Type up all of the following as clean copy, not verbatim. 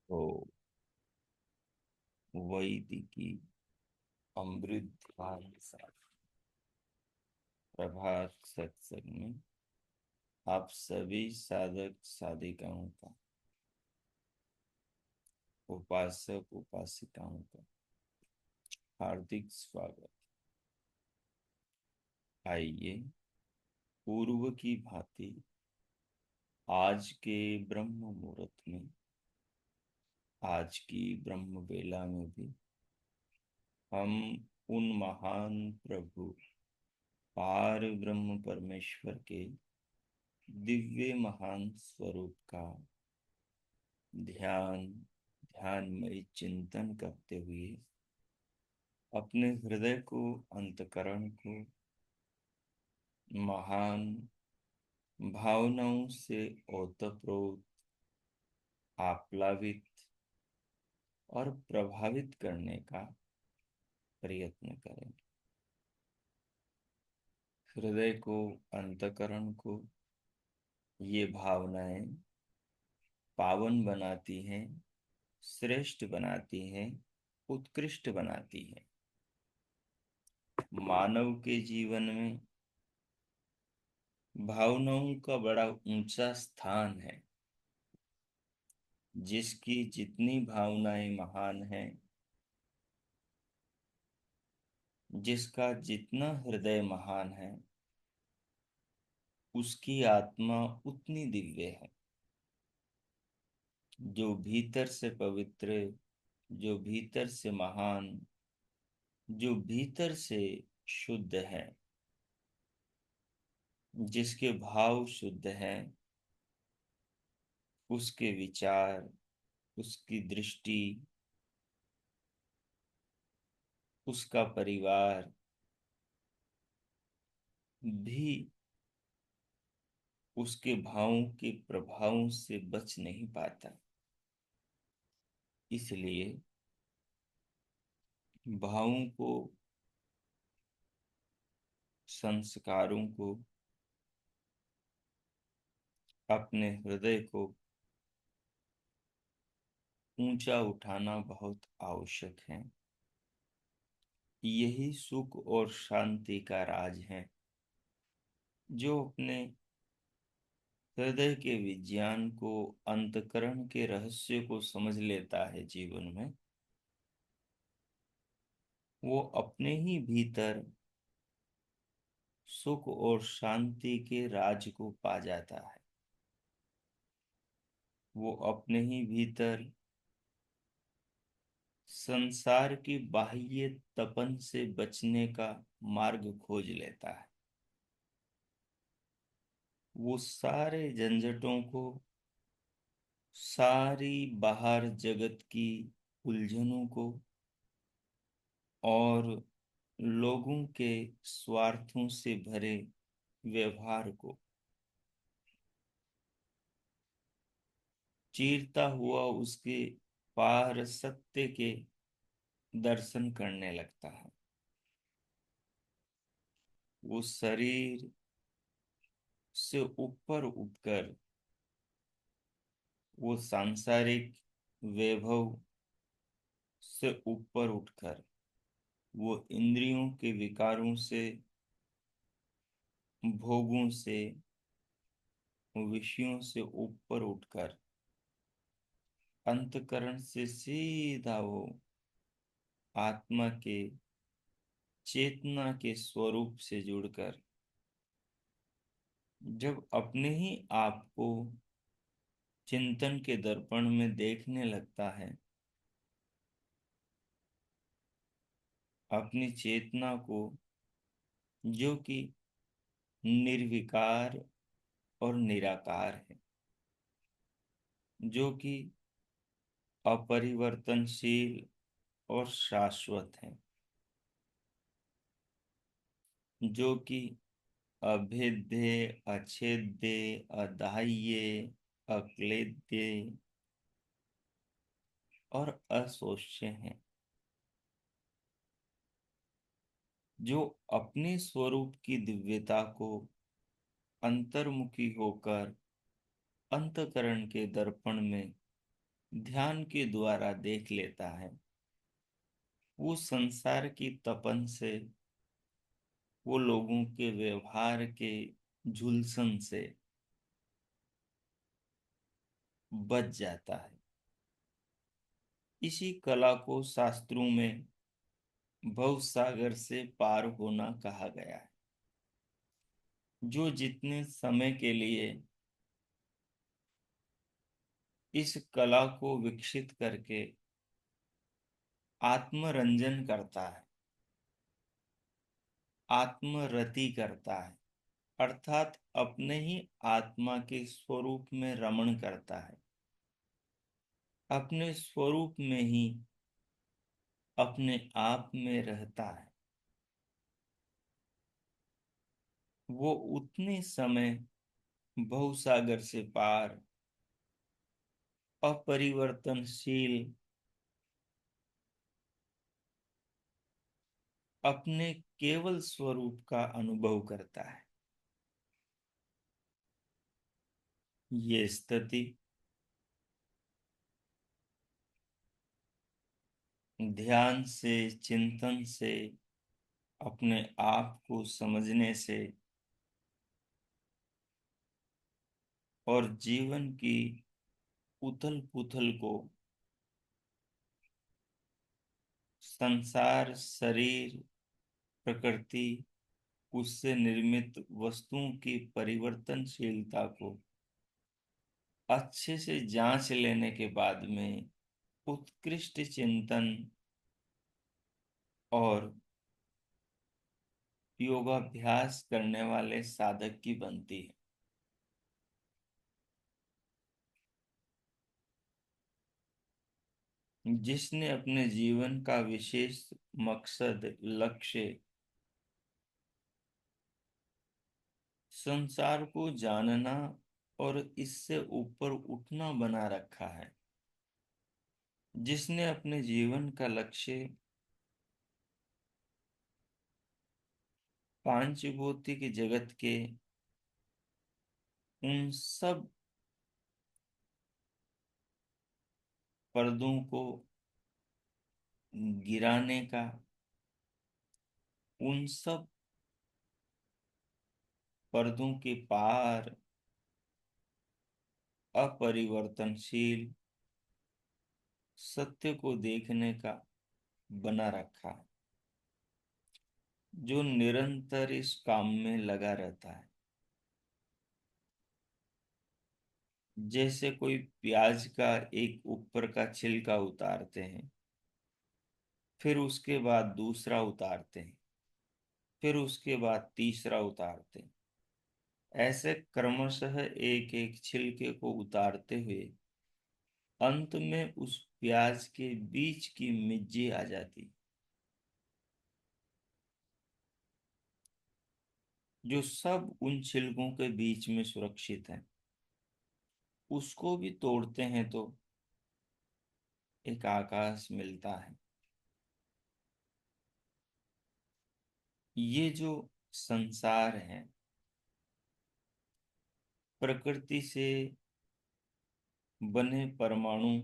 तो वैदिकी अमृत ध्यान साथ प्रभात सत्संग में आप सभी साधक साधिकाओं का, उपासक उपासिकाओं का हार्दिक स्वागत। आइए पूर्व की भांति आज के ब्रह्म मुहूर्त में, आज की ब्रह्म बेला में भी हम उन महान प्रभु पार ब्रह्म परमेश्वर के दिव्य महान स्वरूप का ध्यानमय चिंतन करते हुए अपने हृदय को, अंतकरण को महान भावनाओं से ओतप्रोत, आप्लावित और प्रभावित करने का प्रयत्न करें। हृदय को, अंतकरण को ये भावनाएं पावन बनाती हैं, श्रेष्ठ बनाती हैं, उत्कृष्ट बनाती हैं। मानव के जीवन में भावनाओं का बड़ा ऊंचा स्थान है। जिसकी जितनी भावनाएं महान हैं, जिसका जितना हृदय महान है, उसकी आत्मा उतनी दिव्य है। जो भीतर से पवित्र, जो भीतर से महान, जो भीतर से शुद्ध है, जिसके भाव शुद्ध हैं, उसके विचार, उसकी दृष्टि, उसका परिवार भी उसके भावों के प्रभावों से बच नहीं पाता। इसलिए भावों को, संस्कारों को, अपने हृदय को ऊंचा उठाना बहुत आवश्यक है। यही सुख और शांति का राज है। जो अपने हृदय के विज्ञान को, अंतकरण के रहस्य को समझ लेता है जीवन में, वो अपने ही भीतर सुख और शांति के राज को पा जाता है। वो अपने ही भीतर संसार की बाह्य तपन से बचने का मार्ग खोज लेता है। वो सारे झंझटों को, सारी बाहर जगत की उलझनों को और लोगों के स्वार्थों से भरे व्यवहार को चीरता हुआ उसके पार सत्य के दर्शन करने लगता है। वो शरीर से ऊपर उठकर, वो सांसारिक वैभव से ऊपर उठकर, वो इंद्रियों के विकारों से, भोगों से, विषयों से ऊपर उठकर अंतकरण से सीधा वो आत्मा के चेतना के स्वरूप से जुड़कर जब अपने ही आप को चिंतन के दर्पण में देखने लगता है, अपनी चेतना को जो कि निर्विकार और निराकार है, जो कि अपरिवर्तनशील और शाश्वत है, जो कि अभेद्य, अछेद्य, अदाह्य, अक्लेद्य और अशोष्य है, जो अपने स्वरूप की दिव्यता को अंतर्मुखी होकर अंतकरण के दर्पण में ध्यान के द्वारा देख लेता है, वो संसार की तपन से, वो लोगों के व्यवहार के झुलसन से बच जाता है। इसी कला को शास्त्रों में भव सागर से पार होना कहा गया है। जो जितने समय के लिए इस कला को विकसित करके आत्मरंजन करता है, आत्मरति करता है, अर्थात अपने ही आत्मा के स्वरूप में रमण करता है, अपने स्वरूप में ही अपने आप में रहता है, वो उतने समय भवसागर से पार अपरिवर्तनशील अपने केवल स्वरूप का अनुभव करता है। ये स्थिति ध्यान से, चिंतन से, अपने आप को समझने से और जीवन की उथल पुथल को, संसार, शरीर, प्रकृति, उससे निर्मित वस्तुओं की परिवर्तनशीलता को अच्छे से जांच लेने के बाद में उत्कृष्ट चिंतन और योगाभ्यास करने वाले साधक की बनती है। जिसने अपने जीवन का विशेष मकसद, लक्ष्य संसार को जानना और इससे ऊपर उठना बना रखा है, जिसने अपने जीवन का लक्ष्य पांचभौतिक जगत के उन सब पर्दों को गिराने का, उन सब पर्दों के पार अपरिवर्तनशील सत्य को देखने का बना रखा है, जो निरंतर इस काम में लगा रहता है। जैसे कोई प्याज का एक ऊपर का छिलका उतारते हैं, फिर उसके बाद दूसरा उतारते हैं, फिर उसके बाद तीसरा उतारते हैं, ऐसे क्रमशः एक एक छिलके को उतारते हुए अंत में उस प्याज के बीच की मिज्जी आ जाती, जो सब उन छिलकों के बीच में सुरक्षित है। उसको भी तोड़ते हैं तो एक आकाश मिलता है। ये जो संसार है, प्रकृति से बने परमाणु,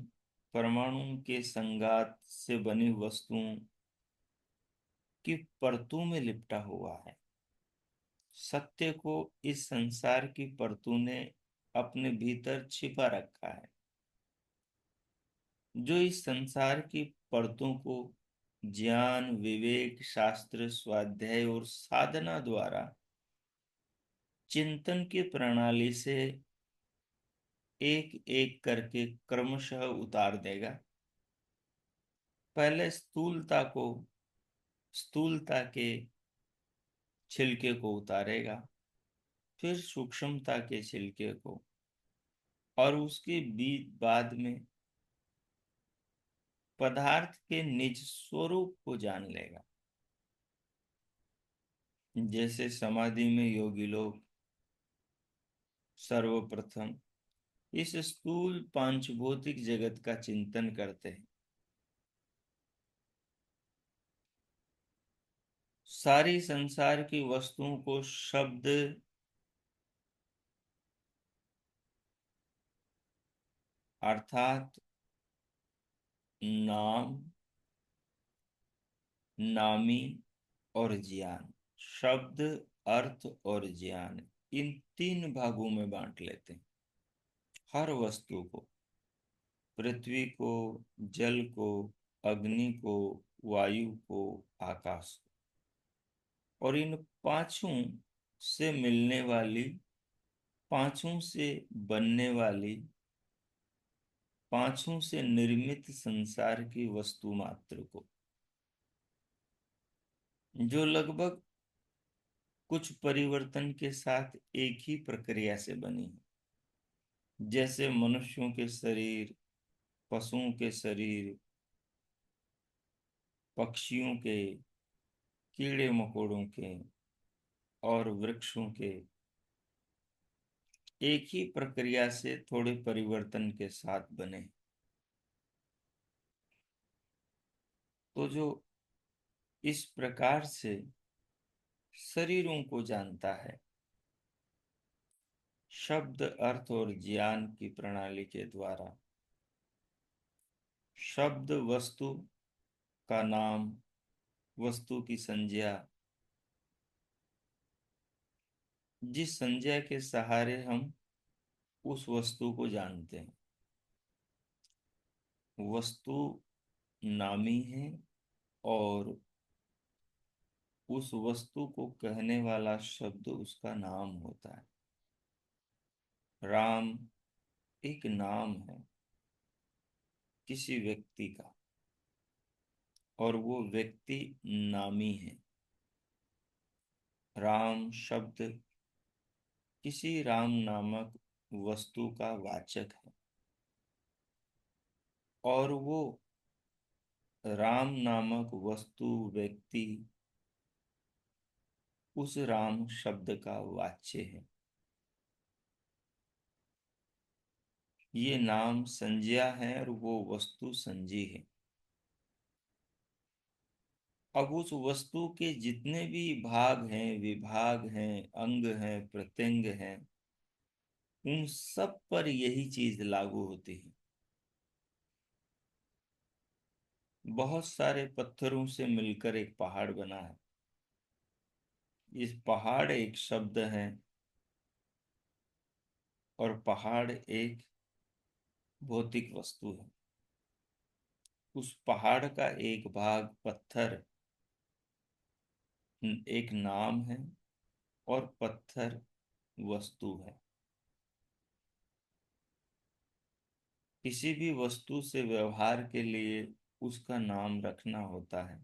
परमाणु के संघात से बनी वस्तुओं की परतों में लिपटा हुआ है। सत्य को इस संसार की परतों ने अपने भीतर छिपा रखा है, जो इस संसार की परतों को ज्ञान, विवेक, शास्त्र, स्वाध्याय और साधना द्वारा चिंतन की प्रणाली से एक एक करके क्रमशः उतार देगा। पहले स्थूलता के छिलके को उतारेगा, फिर सूक्ष्मता के छिलके को, और उसके बीच बाद में पदार्थ के निज स्वरूप को जान लेगा। जैसे समाधि में योगी लोग सर्वप्रथम इस स्थूल पांचभौतिक जगत का चिंतन करते हैं, सारी संसार की वस्तुओं को शब्द, अर्थात नाम, नामी और ज्ञान, शब्द, अर्थ और ज्ञान, इन तीन भागों में बांट लेते हैं। हर वस्तु को, पृथ्वी को, जल को, अग्नि को, वायु को, आकाश को, और इन पांचों से मिलने वाली, पांचों से बनने वाली, पांचों से निर्मित संसार की वस्तु मात्र को, जो लगभग कुछ परिवर्तन के साथ एक ही प्रक्रिया से बनी है। जैसे मनुष्यों के शरीर, पशुओं के शरीर, पक्षियों के, कीड़े मकोड़ों के और वृक्षों के, एक ही प्रक्रिया से थोड़े परिवर्तन के साथ बने। तो जो इस प्रकार से शरीरों को जानता है, शब्द, अर्थ और ज्ञान की प्रणाली के द्वारा, शब्द वस्तु का नाम, वस्तु की संज्ञा, जिस संज्ञा के सहारे हम उस वस्तु को जानते हैं, वस्तु नामी है, और उस वस्तु को कहने वाला शब्द उसका नाम होता है। राम एक नाम है किसी व्यक्ति का, और वो व्यक्ति नामी है। राम शब्द किसी राम नामक वस्तु का वाचक है, और वो राम नामक वस्तु, व्यक्ति उस राम शब्द का वाच्य है। ये नाम संज्ञा है और वो वस्तु संजी है। अब उस वस्तु के जितने भी भाग हैं, विभाग हैं, अंग हैं, प्रत्यंग हैं, उन सब पर यही चीज लागू होती है। बहुत सारे पत्थरों से मिलकर एक पहाड़ बना है। इस पहाड़ एक शब्द है, और पहाड़ एक भौतिक वस्तु है। उस पहाड़ का एक भाग पत्थर एक नाम है, और पत्थर वस्तु है। किसी भी वस्तु से व्यवहार के लिए उसका नाम रखना होता है।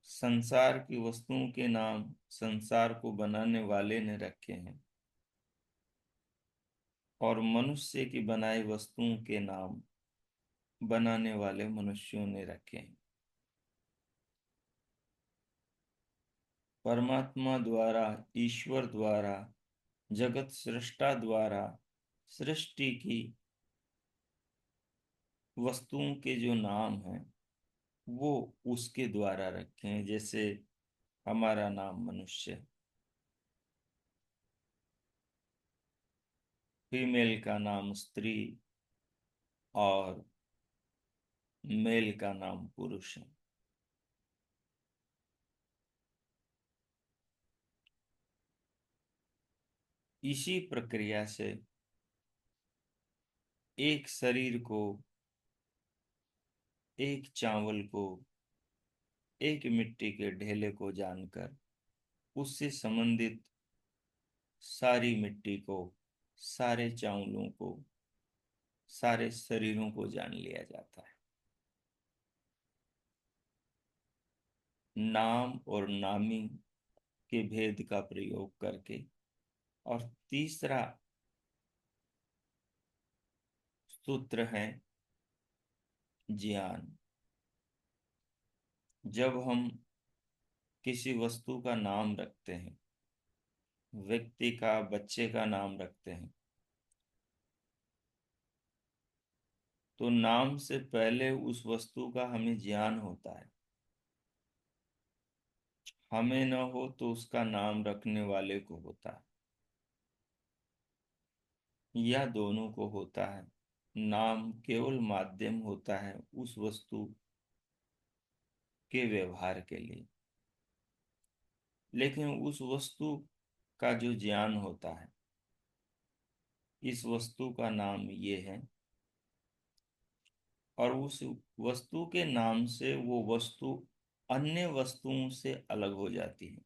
संसार की वस्तुओं के नाम संसार को बनाने वाले ने रखे हैं, और मनुष्य की बनाई वस्तुओं के नाम बनाने वाले मनुष्यों ने रखे हैं। परमात्मा द्वारा, ईश्वर द्वारा, जगत सृष्टा द्वारा सृष्टि की वस्तुओं के जो नाम हैं, वो उसके द्वारा रखे हैं। जैसे हमारा नाम मनुष्य, फीमेल का नाम स्त्री, और मेल का नाम पुरुष है। इसी प्रक्रिया से एक शरीर को, एक चावल को, एक मिट्टी के ढेले को जानकर उससे संबंधित सारी मिट्टी को, सारे चावलों को, सारे शरीरों को जान लिया जाता है। नाम और नामी के भेद का प्रयोग करके। और तीसरा सूत्र है ज्ञान। जब हम किसी वस्तु का नाम रखते हैं, व्यक्ति का, बच्चे का नाम रखते हैं, तो नाम से पहले उस वस्तु का हमें ज्ञान होता है। हमें न हो तो उसका नाम रखने वाले को होता है, या दोनों को होता है। नाम केवल माध्यम होता है उस वस्तु के व्यवहार के लिए, लेकिन उस वस्तु का जो ज्ञान होता है, इस वस्तु का नाम ये है, और उस वस्तु के नाम से वो वस्तु अन्य वस्तुओं से अलग हो जाती है।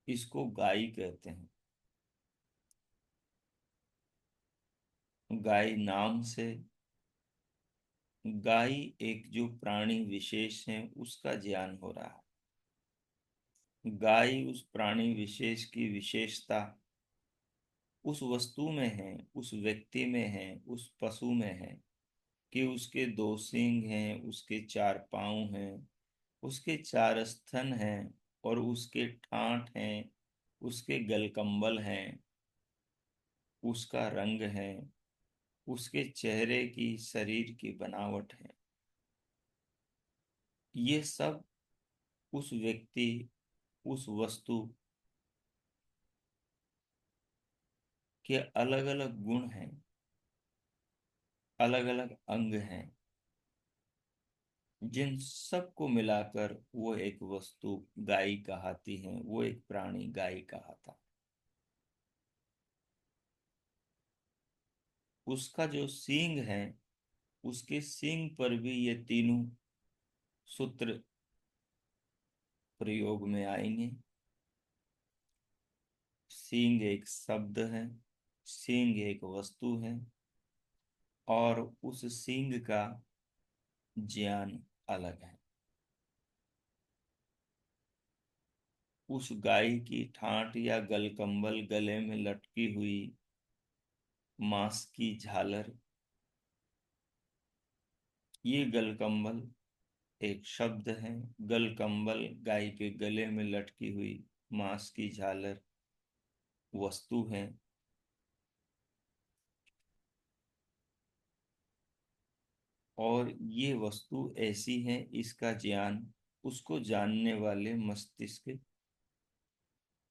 इसको गाय कहते हैं। गाय नाम से, गाय एक जो प्राणी विशेष है उसका ज्ञान हो रहा है। गाय उस प्राणी विशेष की विशेषता उस वस्तु में है, उस व्यक्ति में है, उस पशु में है, कि उसके दो सींग हैं, उसके चार पांव हैं, उसके चार स्तन हैं, और उसके ठांठ हैं, उसके गलकंबल हैं, उसका रंग है, उसके चेहरे की, शरीर की बनावट है। ये सब उस व्यक्ति, उस वस्तु के अलग अलग गुण हैं, अलग अलग अंग हैं, जिन सबको मिलाकर वो एक वस्तु गाय कहलाती है, वो एक प्राणी गाय कहलाता। उसका जो सींग है, उसके सींग पर भी ये तीनों सूत्र प्रयोग में आएंगे। सींग एक शब्द है, सींग एक वस्तु है, और उस सींग का ज्ञान अलग है। उस गाय की ठाठ या गलकंबल, गले में लटकी हुई मांस की झालर, ये गलकंबल एक शब्द है। गलकंबल गाय के गले में लटकी हुई मांस की झालर वस्तु है। और ये वस्तु ऐसी है, इसका ज्ञान उसको जानने वाले मस्तिष्क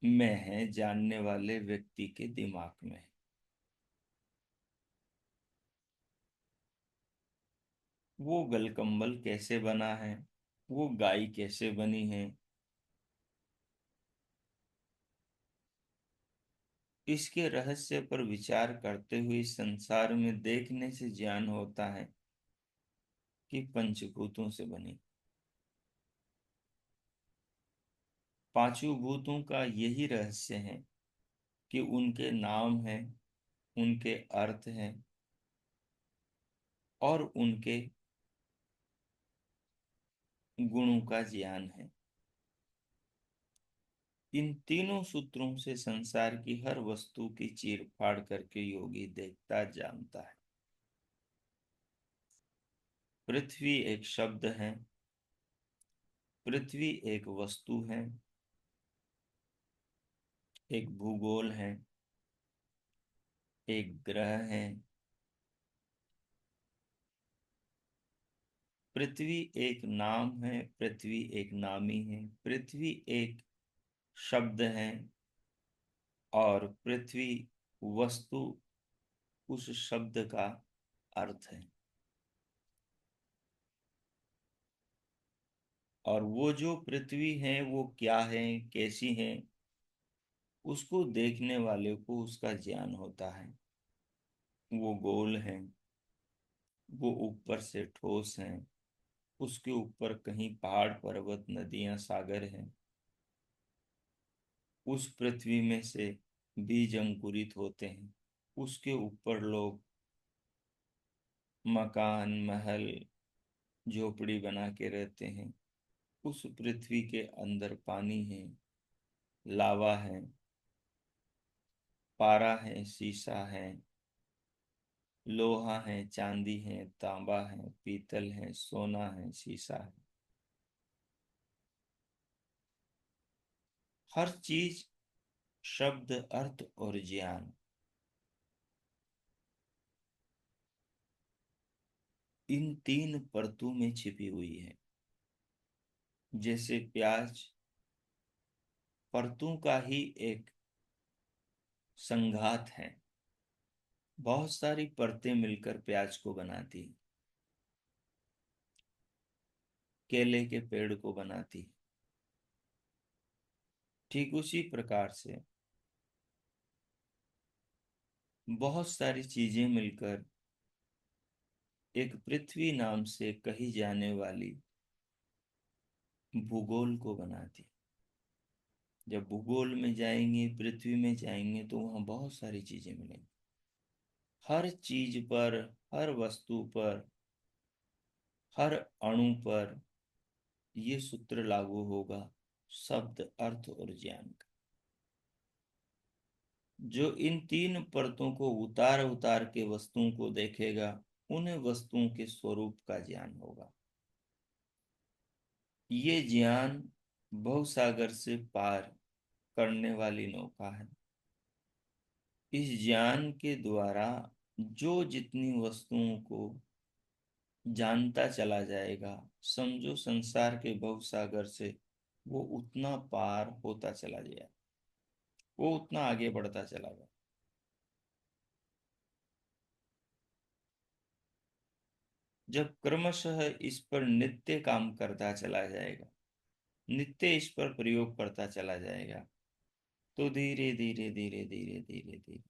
में है, जानने वाले व्यक्ति के दिमाग में है। वो गलकंबल कैसे बना है, वो गाय कैसे बनी है, इसके रहस्य पर विचार करते हुए संसार में देखने से ज्ञान होता है कि पंचभूतों से बनी। पांचों भूतों का यही रहस्य है कि उनके नाम है, उनके अर्थ हैं, और उनके गुणों का ज्ञान है। इन तीनों सूत्रों से संसार की हर वस्तु की चीर फाड़ करके योगी देखता जानता है। पृथ्वी एक शब्द है, पृथ्वी एक वस्तु है, एक भूगोल है, एक ग्रह है। पृथ्वी एक नाम है, पृथ्वी एक नामी है, पृथ्वी एक शब्द है, और पृथ्वी वस्तु उस शब्द का अर्थ है। और वो जो पृथ्वी है वो क्या है, कैसी है, उसको देखने वाले को उसका ज्ञान होता है। वो गोल है, वो ऊपर से ठोस हैं, उसके ऊपर कहीं पहाड़ पर्वत नदियां सागर हैं। उस पृथ्वी में से बीज अंकुरित होते हैं, उसके ऊपर लोग मकान महल झोपड़ी बना के रहते हैं। उस पृथ्वी के अंदर पानी है, लावा है, पारा है, शीशा है, लोहा है, चांदी है, तांबा है, पीतल है, सोना है, शीशा है। हर चीज शब्द अर्थ और ज्ञान इन तीन परतों में छिपी हुई है। जैसे प्याज परतों का ही एक संघात है, बहुत सारी परतें मिलकर प्याज को बनाती, केले के पेड़ को बनाती। ठीक उसी प्रकार से बहुत सारी चीजें मिलकर एक पृथ्वी नाम से कही जाने वाली भूगोल को बनाती। जब भूगोल में जाएंगे, पृथ्वी में जाएंगे, तो वहां बहुत सारी चीजें मिलेंगी। हर चीज पर, हर वस्तु पर, हर अणु पर ये सूत्र लागू होगा, शब्द अर्थ और ज्ञान का। जो इन तीन परतों को उतार उतार के वस्तुओं को देखेगा, उन वस्तुओं के स्वरूप का ज्ञान होगा। ये ज्ञान भवसागर से पार करने वाली नौका है। इस ज्ञान के द्वारा जो जितनी वस्तुओं को जानता चला जाएगा, समझो संसार के भवसागर से वो उतना पार होता चला गया, वो उतना आगे बढ़ता चला गया। जब क्रमशः इस पर नित्य काम करता चला जाएगा, नित्य इस पर प्रयोग करता चला जाएगा, तो धीरे धीरे धीरे धीरे धीरे धीरे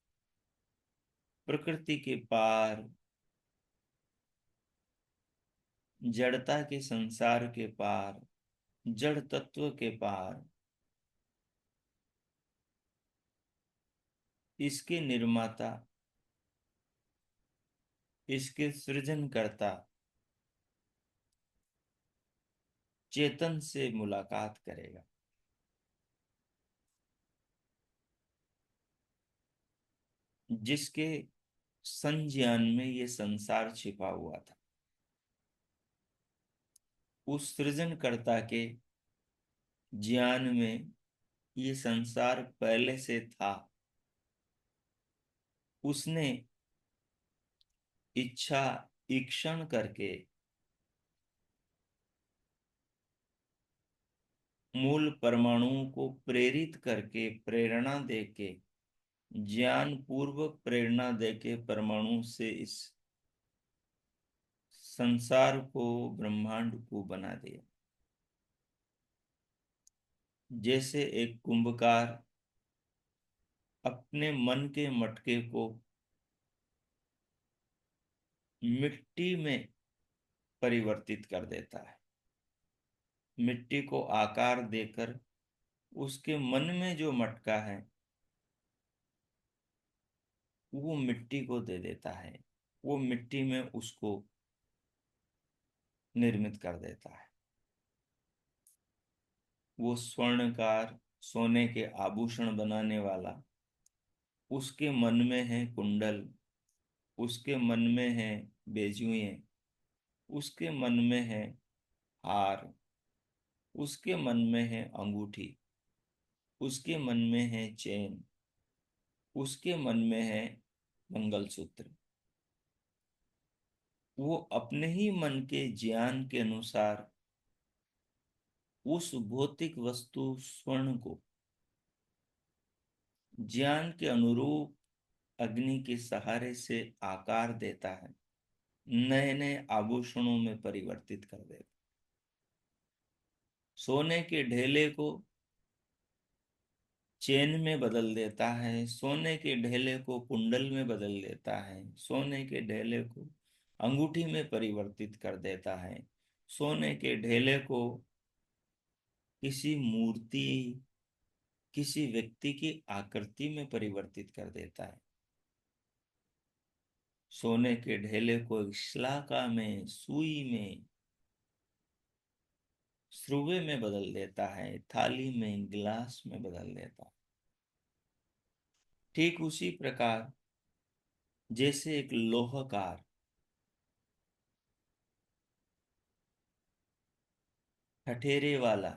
प्रकृति के पार, जड़ता के संसार के पार, जड़ तत्व के पार, इसके निर्माता, इसके सृजनकर्ता चेतन से मुलाकात करेगा, जिसके संज्ञान में ये संसार छिपा हुआ था। उस सृजनकर्ता के ज्ञान में ये संसार पहले से था। उसने इच्छा ईक्षण करके मूल परमाणुओं को प्रेरित करके, प्रेरणा देके, ज्ञान पूर्वक प्रेरणा देके परमाणु से इस संसार को, ब्रह्मांड को बना दिया। जैसे एक कुंभकार अपने मन के मटके को मिट्टी में परिवर्तित कर देता है, मिट्टी को आकार देकर उसके मन में जो मटका है वो मिट्टी को दे देता है, वो मिट्टी में उसको निर्मित कर देता है। वो स्वर्णकार, सोने के आभूषण बनाने वाला, उसके मन में है कुंडल, उसके मन में है बेजुएं, उसके मन में है हार, उसके मन में है अंगूठी, उसके मन में है चेन, उसके मन में है मंगलसूत्र। वो अपने ही मन के ज्ञान के अनुसार उस भौतिक वस्तु स्वर्ण को ज्ञान के अनुरूप अग्नि के सहारे से आकार देता है, नए नए आभूषणों में परिवर्तित कर देता। सोने के ढेले को चेन में बदल देता है, सोने के ढेले को कुंडल में बदल देता है, सोने के ढेले को अंगूठी में परिवर्तित कर देता है, सोने के ढेले को किसी मूर्ति, किसी व्यक्ति की आकृति में परिवर्तित कर देता है, सोने के ढेले को श्लाका में, सुई में, स्रुवे में बदल देता है, थाली में, गिलास में बदल देता है। ठीक उसी प्रकार जैसे एक लोहकार ठठेरे वाला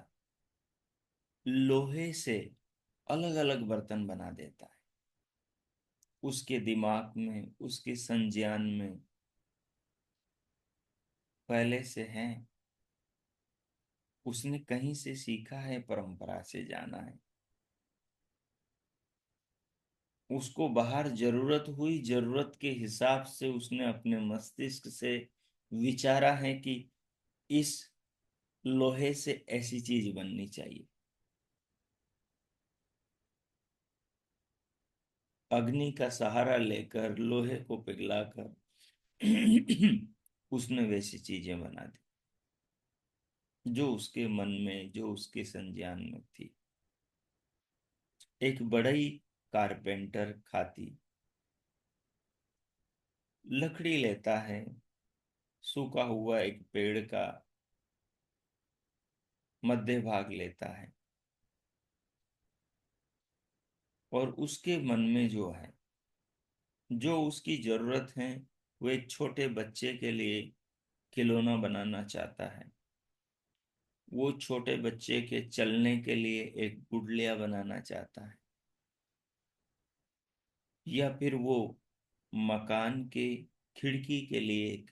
लोहे से अलग अलग बर्तन बना देता है, उसके दिमाग में, उसके संज्ञान में पहले से है, उसने कहीं से सीखा है, परंपरा से जाना है, उसको बाहर जरूरत हुई, जरूरत के हिसाब से उसने अपने मस्तिष्क से विचारा है कि इस लोहे से ऐसी चीज बननी चाहिए। अग्नि का सहारा लेकर, लोहे को पिघलाकर उसने वैसी चीजें बना दी जो उसके मन में, जो उसके संज्ञान में थी। एक बड़ई कारपेंटर खाती लकड़ी लेता है, सूखा हुआ एक पेड़ का मध्य भाग लेता है, और उसके मन में जो है, जो उसकी जरूरत है, वो एक छोटे बच्चे के लिए खिलौना बनाना चाहता है, वो छोटे बच्चे के चलने के लिए एक गुड़लिया बनाना चाहता है, या फिर वो मकान के खिड़की के लिए एक,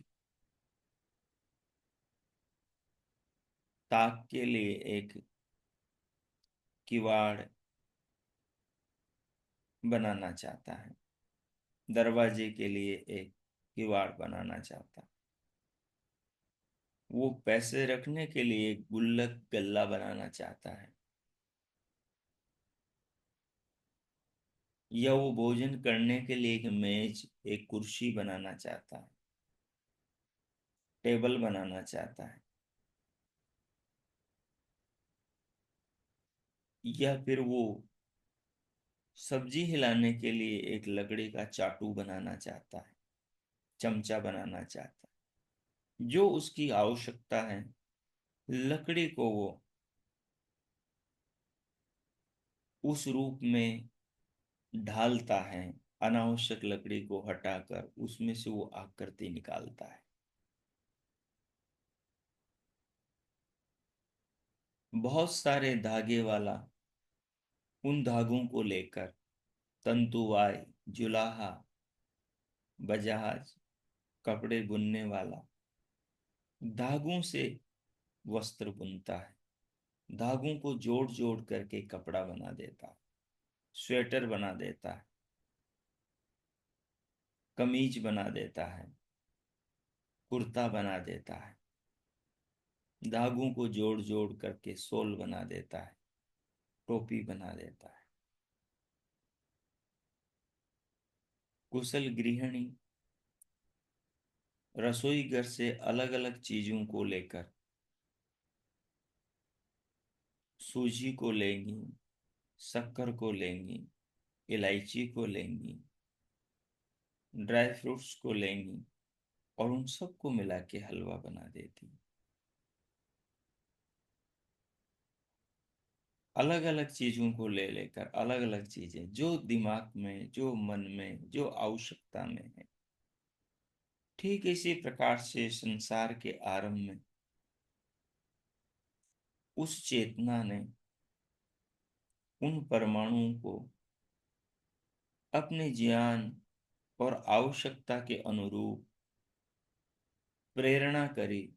ताक के लिए एक किवाड़ बनाना चाहता है, दरवाजे के लिए एक किवाड़ बनाना चाहता है, वो पैसे रखने के लिए एक गुल्लक गल्ला बनाना चाहता है, या वो भोजन करने के लिए एक मेज, एक कुर्सी बनाना चाहता है, टेबल बनाना चाहता है, या फिर वो सब्जी हिलाने के लिए एक लकड़ी का चाटू बनाना चाहता है, चमचा बनाना चाहता है। जो उसकी आवश्यकता है, लकड़ी को वो उस रूप में ढालता है, अनावश्यक लकड़ी को हटाकर उसमें से वो आकृति निकालता है। बहुत सारे धागे वाला उन धागों को लेकर तंतुवाय, जुलाहा, बजाज, कपड़े बुनने वाला धागों से वस्त्र बुनता है, धागों को जोड़ जोड़ करके कपड़ा बना देता है, स्वेटर बना देता है, कमीज बना देता है, कुर्ता बना देता है, धागों को जोड़ जोड़ करके सोल बना देता है, टोपी बना देता है। कुशल गृहिणी रसोई घर से अलग अलग चीजों को लेकर, सूजी को लेंगी, शक्कर को लेंगी, इलायची को लेंगी, ड्राई फ्रूट्स को लेंगी, और उन सबको मिला के हलवा बना देती। अलग अलग चीजों को ले लेकर, अलग अलग चीजें जो दिमाग में, जो मन में, जो आवश्यकता में है। ठीक इसी प्रकार से संसार के आरंभ में उस चेतना ने उन परमाणुओं को अपने ज्ञान और आवश्यकता के अनुरूप प्रेरणा करी,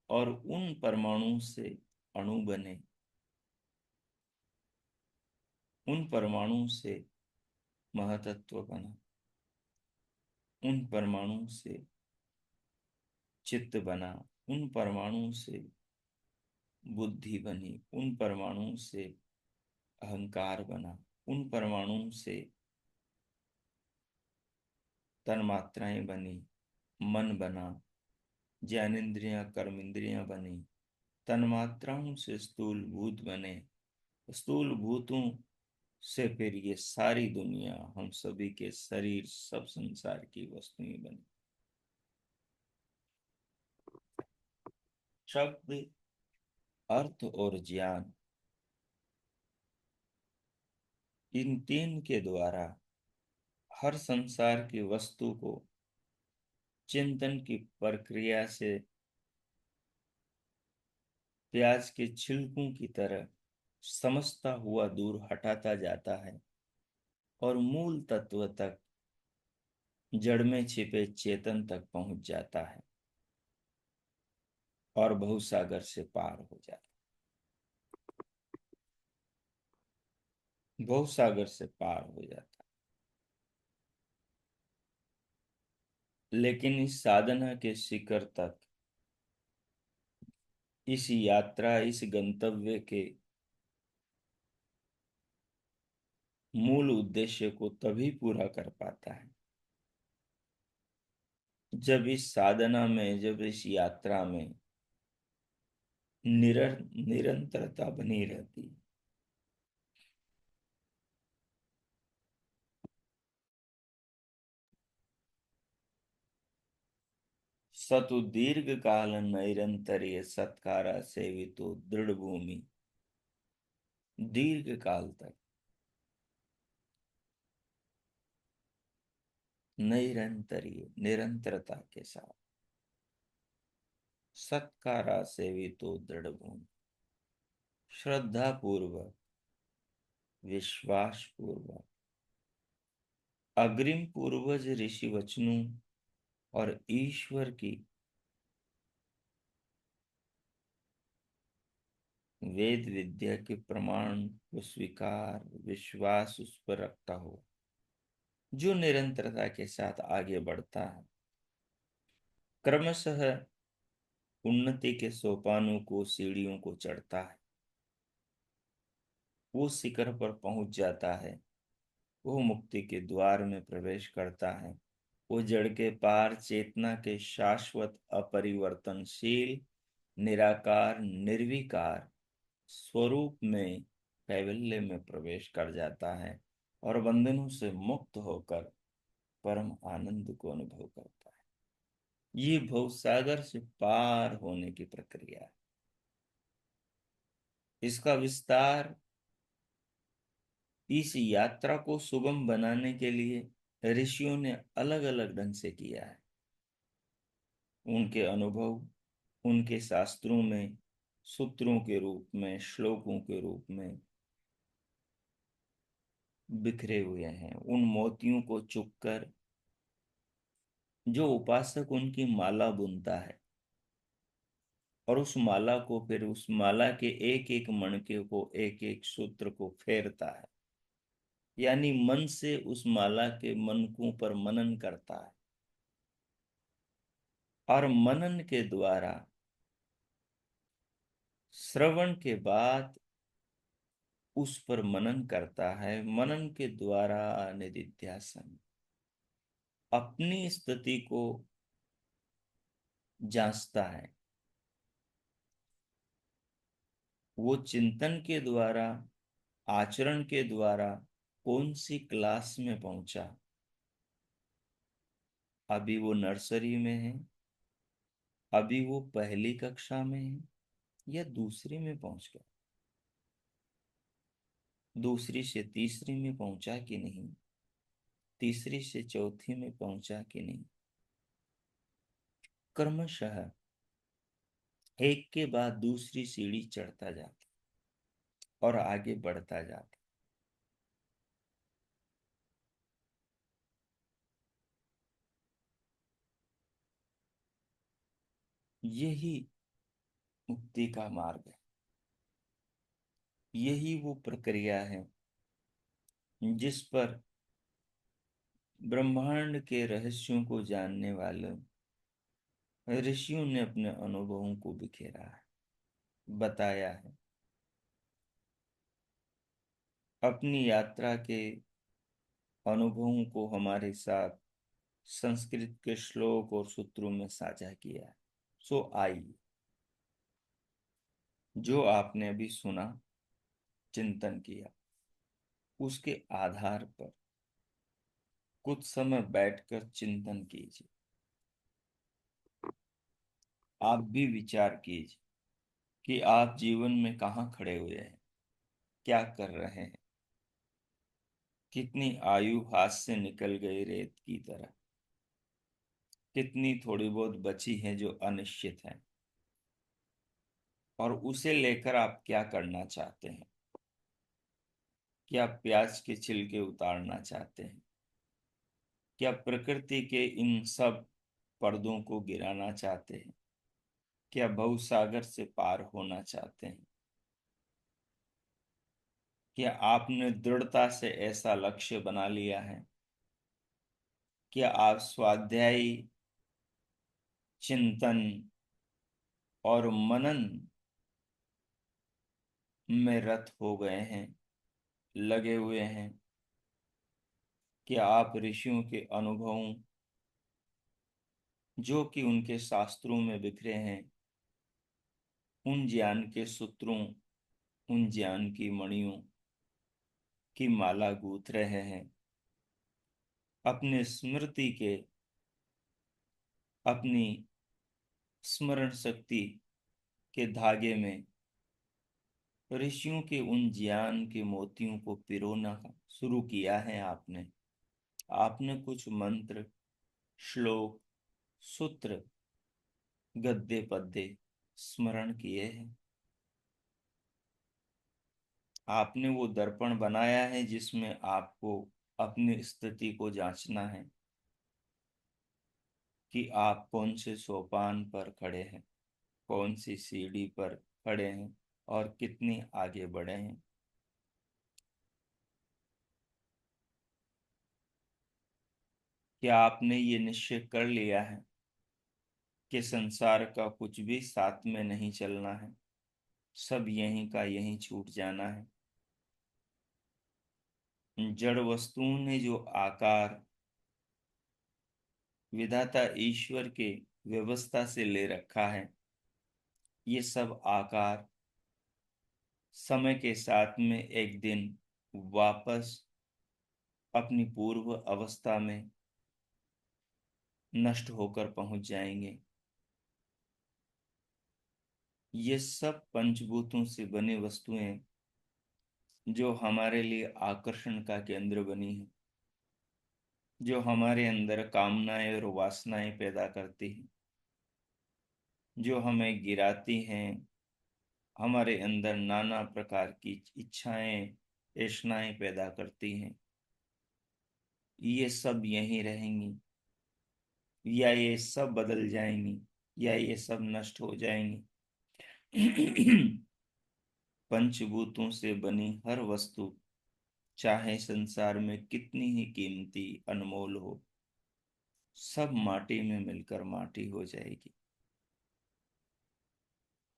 और उन परमाणु से अणु बने, उन परमाणु से महतत्व बना, उन परमाणु से चित्त बना, उन परमाणु से बुद्धि बनी, उन परमाणु से अहंकार बना, उन परमाणु से तन्मात्राएं बनी, मन बना, ज्ञानेंद्रियां कर्मेंद्रियां बनी, तन्मात्राओं से स्थूल भूत बने, स्थूल भूतों से फिर ये सारी दुनिया, हम सभी के शरीर, सब संसार की वस्तुएं बनी। शब्द, अर्थ और ज्ञान, इन तीन के द्वारा हर संसार की वस्तु को चिंतन की प्रक्रिया से प्याज के छिलकों की तरह समझता हुआ दूर हटाता जाता है और मूल तत्व तक, जड़ में छिपे चेतन तक पहुंच जाता है और भवसागर से पार हो जाता है, भवसागर से पार हो जाता है। लेकिन इस साधना के शिखर तक, इस यात्रा, इस गंतव्य के मूल उद्देश्य को तभी पूरा कर पाता है जब इस साधना में, जब इस यात्रा में निरंतरता बनी रहती। सतु दीर्घ काल नैरंतर्य सत्कारा सेवितो दृढ़ भूमि, दीर्घ काल तक नैरंतर्य, निरंतरता के साथ, सत्कारा सेवितो दृढ़ भूमि, श्रद्धा पूर्वक, विश्वास पूर्वक, अग्रिम पूर्वज ऋषि वचनों और ईश्वर की वेद विद्या के प्रमाण को स्वीकार, विश्वास उस पर रखता हो, जो निरंतरता के साथ आगे बढ़ता है, क्रमशः उन्नति के सोपानों को, सीढ़ियों को चढ़ता है, वो शिखर पर पहुंच जाता है, वो मुक्ति के द्वार में प्रवेश करता है, वो जड़ के पार चेतना के शाश्वत अपरिवर्तनशील निराकार निर्विकार स्वरूप में, कैवल्य में प्रवेश कर जाता है और बंधनों से मुक्त होकर परम आनंद को अनुभव करता है। ये भवसागर से पार होने की प्रक्रिया है। इसका विस्तार इस यात्रा को सुगम बनाने के लिए ऋषियों ने अलग अलग ढंग से किया है। उनके अनुभव, उनके शास्त्रों में सूत्रों के रूप में, श्लोकों के रूप में बिखरे हुए हैं। उन मोतियों को चुपकर जो उपासक उनकी माला बुनता है और उस माला को फिर, उस माला के एक एक मणके को, एक एक सूत्र को फेरता है, यानी मन से उस माला के मनकों पर मनन करता है और मनन के द्वारा, श्रवण के बाद उस पर मनन करता है, मनन के द्वारा निदिध्यासन, अपनी स्थिति को जांचता है। वो चिंतन के द्वारा, आचरण के द्वारा कौन सी क्लास में पहुंचा, अभी वो नर्सरी में है, अभी वो पहली कक्षा में है, या दूसरी में पहुंच गया, दूसरी से तीसरी में पहुंचा कि नहीं, तीसरी से चौथी में पहुंचा कि नहीं। क्रमशः एक के बाद दूसरी सीढ़ी चढ़ता जाता और आगे बढ़ता जाता। यही मुक्ति का मार्ग है। यही वो प्रक्रिया है जिस पर ब्रह्मांड के रहस्यों को जानने वाले ऋषियों ने अपने अनुभवों को बिखेरा है, बताया है। अपनी यात्रा के अनुभवों को हमारे साथ संस्कृत के श्लोक और सूत्रों में साझा किया है। सो आइए, जो आपने अभी सुना, चिंतन किया, उसके आधार पर कुछ समय बैठकर चिंतन कीजिए। आप भी विचार कीजिए कि आप जीवन में कहाँ खड़े हुए हैं, क्या कर रहे हैं। कितनी आयु हाथ से निकल गई रेत की तरह, कितनी थोड़ी बहुत बची है जो अनिश्चित है, और उसे लेकर आप क्या करना चाहते हैं। क्या प्याज के छिलके उतारना चाहते हैं? क्या प्रकृति के इन सब पर्दों को गिराना चाहते हैं? क्या भवसागर से पार होना चाहते हैं? क्या आपने दृढ़ता से ऐसा लक्ष्य बना लिया है? क्या आप स्वाध्यायी, चिंतन और मनन में रत हो गए हैं, लगे हुए हैं? क्या आप ऋषियों के अनुभवों, जो कि उनके शास्त्रों में बिखरे हैं, उन ज्ञान के सूत्रों, उन ज्ञान की मणियों की माला गूंथ रहे हैं? अपने स्मृति के, अपनी स्मरण शक्ति के धागे में ऋषियों के उन ज्ञान के मोतियों को पिरोना शुरू किया है आपने? आपने कुछ मंत्र, श्लोक, सूत्र, गद्दे पद्दे स्मरण किए हैं? आपने वो दर्पण बनाया है जिसमें आपको अपनी स्थिति को जांचना है कि आप कौन से सोपान पर खड़े हैं, कौन सी सीढ़ी पर खड़े हैं, और कितनी आगे बढ़े हैं। क्या आपने ये निश्चय कर लिया है कि संसार का कुछ भी साथ में नहीं चलना है, सब यहीं का यहीं छूट जाना है? जड़ वस्तुओं ने जो आकार विधाता ईश्वर के व्यवस्था से ले रखा है, ये सब आकार समय के साथ में एक दिन वापस अपनी पूर्व अवस्था में नष्ट होकर पहुंच जाएंगे। ये सब पंचभूतों से बनी वस्तुएं जो हमारे लिए आकर्षण का केंद्र बनी है, जो हमारे अंदर कामनाएं और वासनाएं पैदा करती हैं, जो हमें गिराती हैं, हमारे अंदर नाना प्रकार की इच्छाएं, ऐशनाएं पैदा करती हैं, ये सब यहीं रहेंगी या ये सब बदल जाएंगी या ये सब नष्ट हो जाएंगी? पंचभूतों से बनी हर वस्तु, चाहे संसार में कितनी ही कीमती, अनमोल हो, सब माटी में मिलकर माटी हो जाएगी।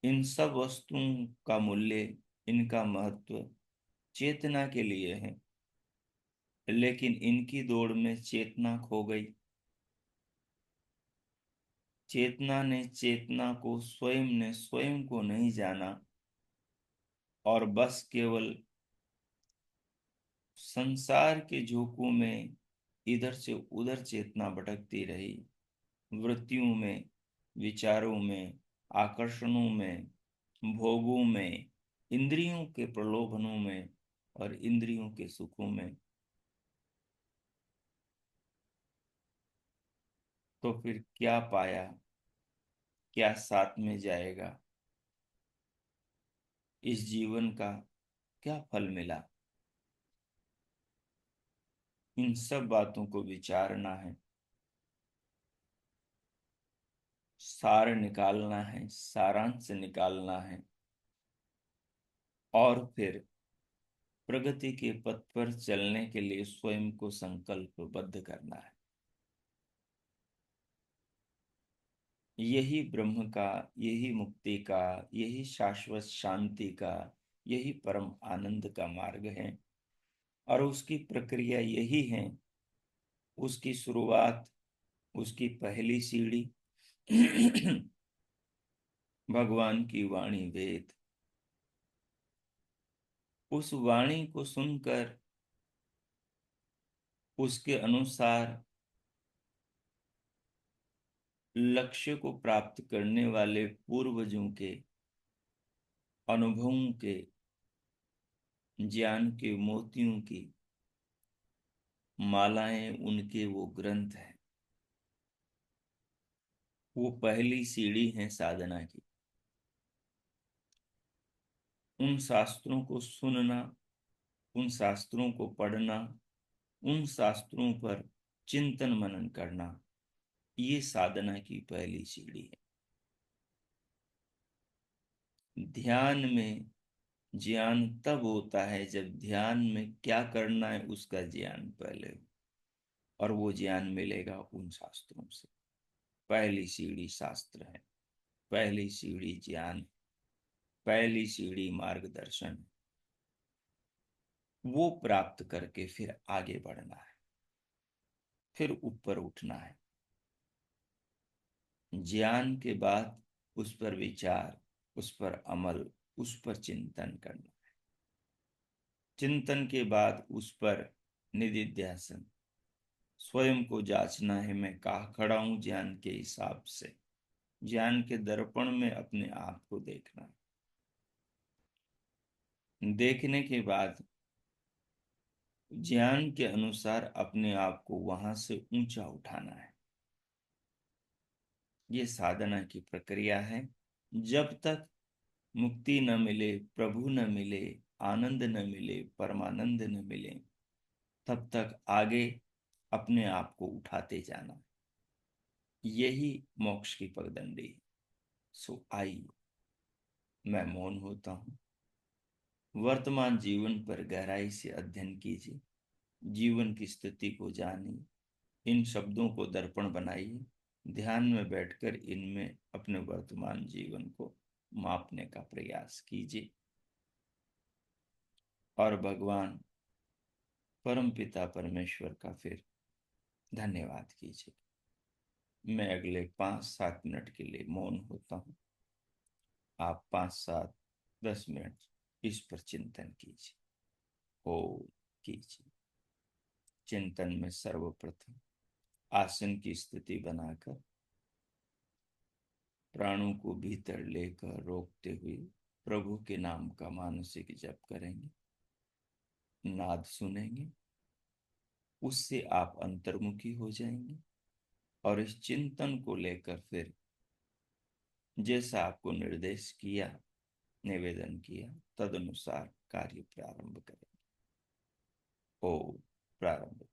इन सब वस्तुओं का मूल्य, इनका महत्व चेतना के लिए है, लेकिन इनकी दौड़ में चेतना खो गई। चेतना ने चेतना को, स्वयं ने स्वयं को नहीं जाना, और बस केवल संसार के झोंकों में इधर से उधर चेतना भटकती रही, वृत्तियों में, विचारों में, आकर्षणों में, भोगों में, इंद्रियों के प्रलोभनों में और इंद्रियों के सुखों में। तो फिर क्या पाया, क्या साथ में जाएगा, इस जीवन का क्या फल मिला? इन सब बातों को विचारना है, सार निकालना है, सारांश निकालना है, और फिर प्रगति के पथ पर चलने के लिए स्वयं को संकल्पबद्ध करना है। यही ब्रह्म का, यही मुक्ति का, यही शाश्वत शांति का, यही परम आनंद का मार्ग है, और उसकी प्रक्रिया यही है। उसकी शुरुआत उसकी पहली सीढ़ी भगवान की वाणी वेद। उस वाणी को सुनकर उसके अनुसार लक्ष्य को प्राप्त करने वाले पूर्वजों के अनुभवों के ज्ञान के मोतियों की मालाएं, उनके वो ग्रंथ हैं। वो पहली सीढ़ी है साधना की। उन शास्त्रों को सुनना, उन शास्त्रों को पढ़ना, उन शास्त्रों पर चिंतन मनन करना, ये साधना की पहली सीढ़ी है। ध्यान में ज्ञान तब होता है जब ध्यान में क्या करना है उसका ज्ञान पहले हो, और वो ज्ञान मिलेगा उन शास्त्रों से। पहली सीढ़ी शास्त्र है, पहली सीढ़ी ज्ञान, पहली सीढ़ी मार्गदर्शन। वो प्राप्त करके फिर आगे बढ़ना है, फिर ऊपर उठना है। ज्ञान के बाद उस पर विचार, उस पर अमल, उस पर चिंतन करना है। चिंतन के बाद उस पर निधिध्यासन, स्वयं को जांचना है, मैं कहाँ खड़ा हूं ज्ञान के हिसाब से। ज्ञान के दर्पण में अपने आप को देखना। देखने के बाद ज्ञान के अनुसार अपने आप को वहां से ऊंचा उठाना है। ये साधना की प्रक्रिया है। जब तक मुक्ति न मिले, प्रभु न मिले, आनंद न मिले, परमानंद न मिले, तब तक आगे अपने आप को उठाते जाना। यही मोक्ष की पगडंडी है। सो आइए, मैं मौन होता हूं। वर्तमान जीवन पर गहराई से अध्ययन कीजिए, जीवन की स्थिति को जानिए, इन शब्दों को दर्पण बनाइए, ध्यान में बैठकर इनमें अपने वर्तमान जीवन को मापने का प्रयास कीजिए, और भगवान परम पिता परमेश्वर का फिर धन्यवाद कीजिए। मैं अगले 5-7 मिनट के लिए मौन होता हूँ। आप 5-7-10 मिनट इस पर चिंतन कीजिए। ओ कीजिए। चिंतन में सर्वप्रथम आसन की स्थिति बनाकर प्राणों को भीतर लेकर रोकते हुए प्रभु के नाम का मानसिक जप करेंगे, नाद सुनेंगे, उससे आप अंतर्मुखी हो जाएंगे, और इस चिंतन को लेकर फिर जैसा आपको निर्देश किया, निवेदन किया, तदनुसार कार्य प्रारंभ करें। ओ प्रारंभ।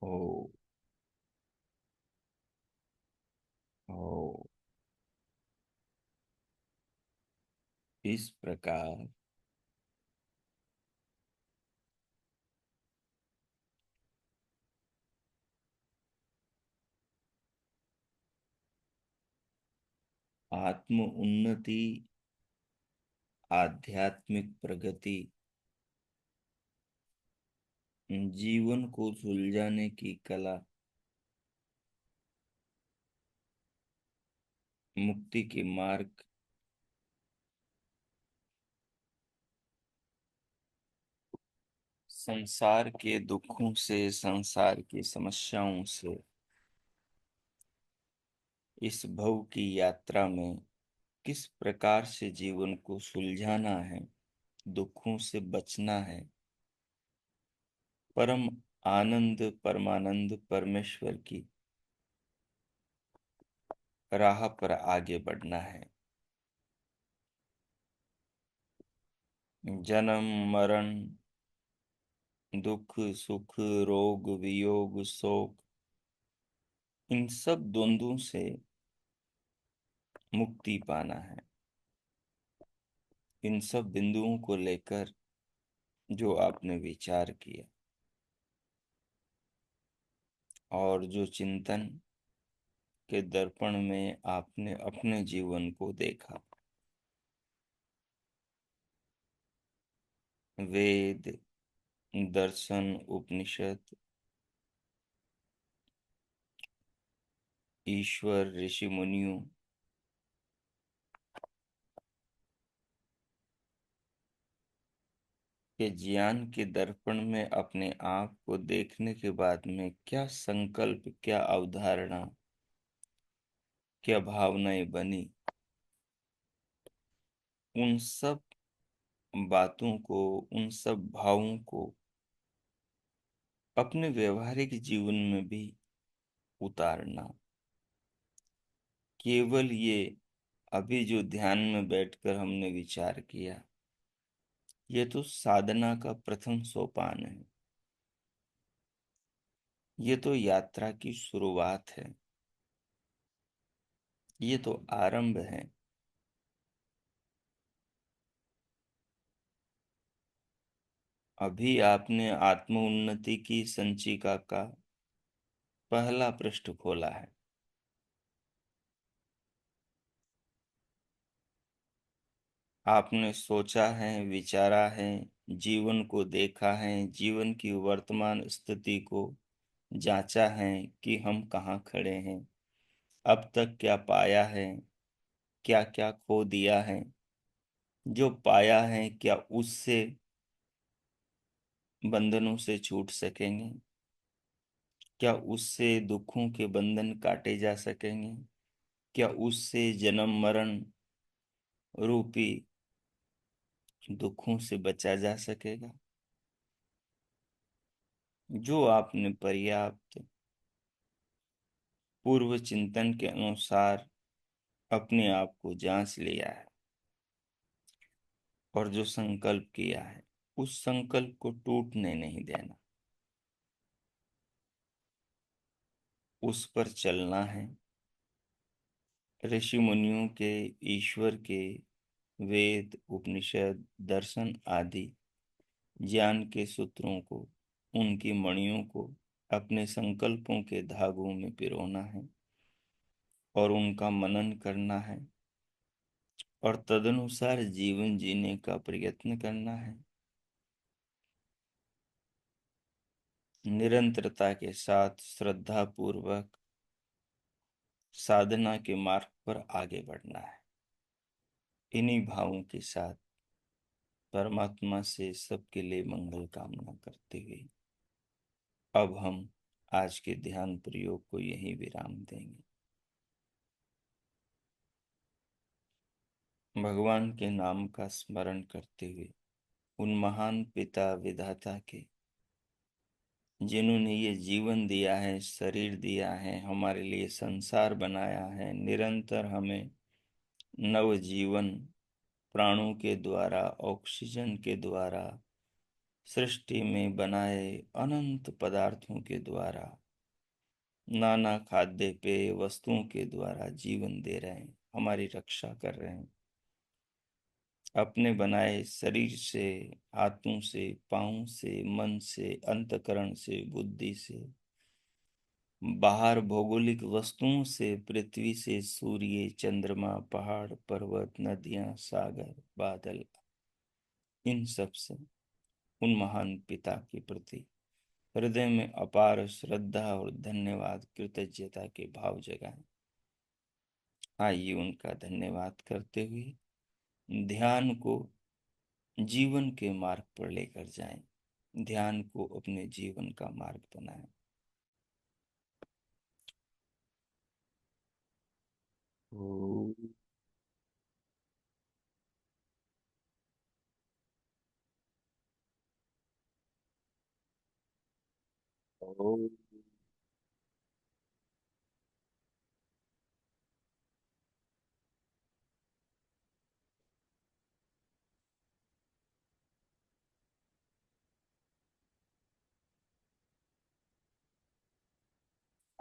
ओ। ओ। इस प्रकार आत्म उन्नति, आध्यात्मिक प्रगति, जीवन को सुलझाने की कला, मुक्ति के मार्ग, संसार के दुखों से, संसार की समस्याओं से, इस भव की यात्रा में किस प्रकार से जीवन को सुलझाना है, दुखों से बचना है, परम आनंद परमानंद परमेश्वर की राह पर आगे बढ़ना है। जन्म मरण, दुख सुख, रोग वियोग, शोक, इन सब द्वंद्वों से मुक्ति पाना है। इन सब बिंदुओं को लेकर जो आपने विचार किया और जो चिंतन के दर्पण में आपने अपने जीवन को देखा, वेद, दर्शन, उपनिषद, ईश्वर, ऋषि मुनियों के ज्ञान के दर्पण में अपने आप को देखने के बाद में क्या संकल्प, क्या अवधारणा, क्या भावनाएं बनी, उन सब बातों को, उन सब भावों को अपने व्यवहारिक जीवन में भी उतारना। केवल ये अभी जो ध्यान में बैठकर हमने विचार किया, ये तो साधना का प्रथम सोपान है। ये तो यात्रा की शुरुआत है। ये तो आरंभ है। अभी आपने आत्म उन्नति की संचिका का पहला पृष्ठ खोला है। आपने सोचा है, विचारा है, जीवन को देखा है, जीवन की वर्तमान स्थिति को जांचा है कि हम कहाँ खड़े हैं, अब तक क्या पाया है, क्या क्या खो दिया है, जो पाया है क्या उससे बंधनों से छूट सकेंगे, क्या उससे दुखों के बंधन काटे जा सकेंगे, क्या उससे जन्म मरण रूपी दुखों से बचा जा सकेगा। जो आपने पर्याप्त पूर्व चिंतन के अनुसार अपने आप को जांच लिया है और जो संकल्प किया है, उस संकल्प को टूटने नहीं देना, उस पर चलना है। ऋषि मुनियों के, ईश्वर के, वेद उपनिषद दर्शन आदि ज्ञान के सूत्रों को, उनकी मणियों को अपने संकल्पों के धागों में पिरोना है और उनका मनन करना है और तदनुसार जीवन जीने का प्रयत्न करना है। निरंतरता के साथ श्रद्धा पूर्वक साधना के मार्ग पर आगे बढ़ना है। इन्हीं भावों के साथ परमात्मा से सबके लिए मंगल कामना करते हुए अब हम आज के ध्यान प्रयोग को यहीं विराम देंगे। भगवान के नाम का स्मरण करते हुए उन महान पिता विधाता के, जिन्होंने ये जीवन दिया है, शरीर दिया है, हमारे लिए संसार बनाया है, निरंतर हमें नव जीवन प्राणों के द्वारा, ऑक्सीजन के द्वारा, सृष्टि में बनाए अनंत पदार्थों के द्वारा, नाना खाद्य पेय वस्तुओं के द्वारा जीवन दे रहे हैं, हमारी रक्षा कर रहे हैं। अपने बनाए शरीर से, हाथों से, पांव से, मन से, अंतकरण से, बुद्धि से, बाहर भौगोलिक वस्तुओं से, पृथ्वी से, सूर्य, चंद्रमा, पहाड़, पर्वत, नदियां, सागर, बादल, इन सब से उन महान पिता के प्रति हृदय में अपार श्रद्धा और धन्यवाद, कृतज्ञता के भाव जगाएं। आइए उनका धन्यवाद करते हुए ध्यान को जीवन के मार्ग पर लेकर जाएं, ध्यान को अपने जीवन का मार्ग बनाएं। ओ, ओ,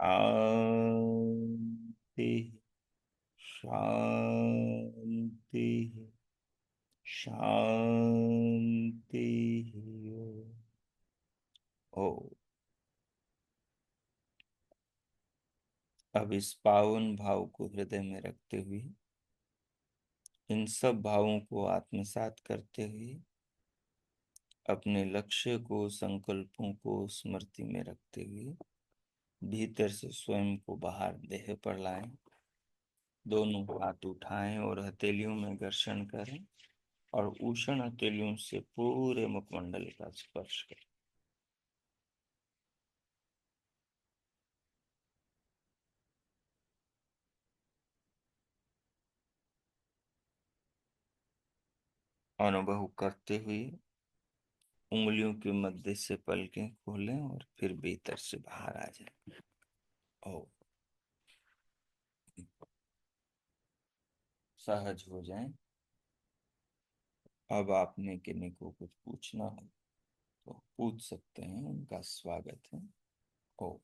शांति, शांति, शांति। ओ, अब इस पावन भाव को हृदय में रखते हुए, इन सब भावों को आत्मसात करते हुए, अपने लक्ष्य को, संकल्पों को स्मृति में रखते हुए भीतर से स्वयं को बाहर देह पर लाएं। दोनों हाथ उठाएं और हथेलियों में घर्षण करें और उष्ण हथेलियों से पूरे मुखमंडल का स्पर्श करें। अनुभव करते हुए उंगलियों के मध्य से पलकें खोलें और फिर भीतर से बाहर आ जाएं। ओ, सहज हो जाएं। अब आपने किन्हीं को कुछ पूछना हो तो पूछ सकते हैं, उनका स्वागत है। ओ।